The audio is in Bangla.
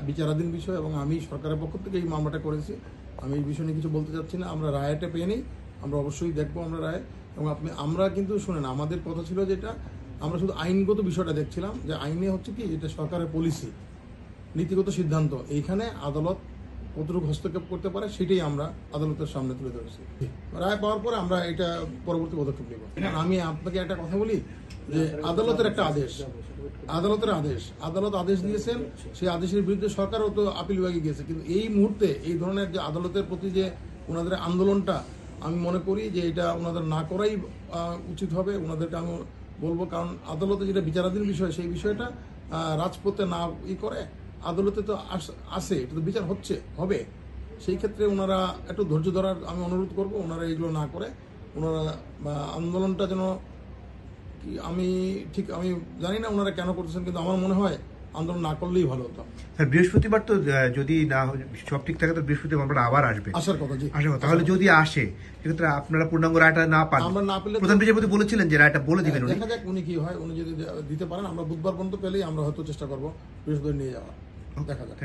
বিচারাধীন বিষয় এবং আমি সরকারের পক্ষ থেকে এই মামলাটা করেছি। আমি এই বিষয় নিয়ে কিছু বলতে চাচ্ছি না। আমরা রায়টা পেয়ে নিই, আমরা অবশ্যই দেখবো আমরা রায়। এবং আমরা কিন্তু শুনেন, আমাদের কথা ছিল যেটা আমরা শুধু আইনগত বিষয়টা দেখছিলাম, যে আইনে হচ্ছে কি এটা সরকারের পলিসি, নীতিগত সিদ্ধান্ত, এইখানে আদালত কতটুকু হস্তক্ষেপ করতে পারে সেটাই আমরা আদালতের সামনে তুলে ধরেছি। রায় পাওয়ার পরে আমরা এটা পরবর্তী পদক্ষেপ নেব। আমি আপনাকে একটা কথা বলি যে আদালতের একটা আদেশ, আদালত আদেশ দিয়েছেন, সেই আদেশের বিরুদ্ধে সরকারও তো আপিল বিভাগে গিয়েছে। কিন্তু এই মুহূর্তে এই ধরনের যে আদালতের প্রতি যে ওনাদের আন্দোলনটা, আমি মনে করি যে এটা ওনাদের না করাই উচিত হবে। ওনাদেরকে আমি বলবো, কারণ আদালতে যেটা বিচারাধীন বিষয়, সেই বিষয়টা রাজপথে না করে আদালতে তো আসে, এটা তো বিচার হবে। সেই ক্ষেত্রে ওনারা একটু ধৈর্য ধরার আমি অনুরোধ করব। ওনারা এগুলো না করে ওনারা আন্দোলনটা যেন আমি জানি না ওনারা কেন করতেছেন, কিন্তু আমার মনে হয় আন্দোলন না করলেই ভালো হতো। স্যার, বৃহস্পতিবার তো যদি না সব ঠিক থাকে তো বৃহস্পতিবার আমরা আবার আসবে, আসার কথা। জি, আসার কথা। তাহলে যদি আসে সেক্ষেত্রে আপনারা পূর্ণাঙ্গ রায়টা না পান, আমরা না পেলে প্রধান বিচারপতি বলেছিলেন যে রায়টা বলে দিবেন। দেখা যাক উনি কি হয়, উনি যদি দিতে পারেন আমরা বুধবার পর্যন্ত পেলেই আমরা হয়তো চেষ্টা করবো বৃহস্পতিবার নিয়ে যাওয়া। দেখা যাক।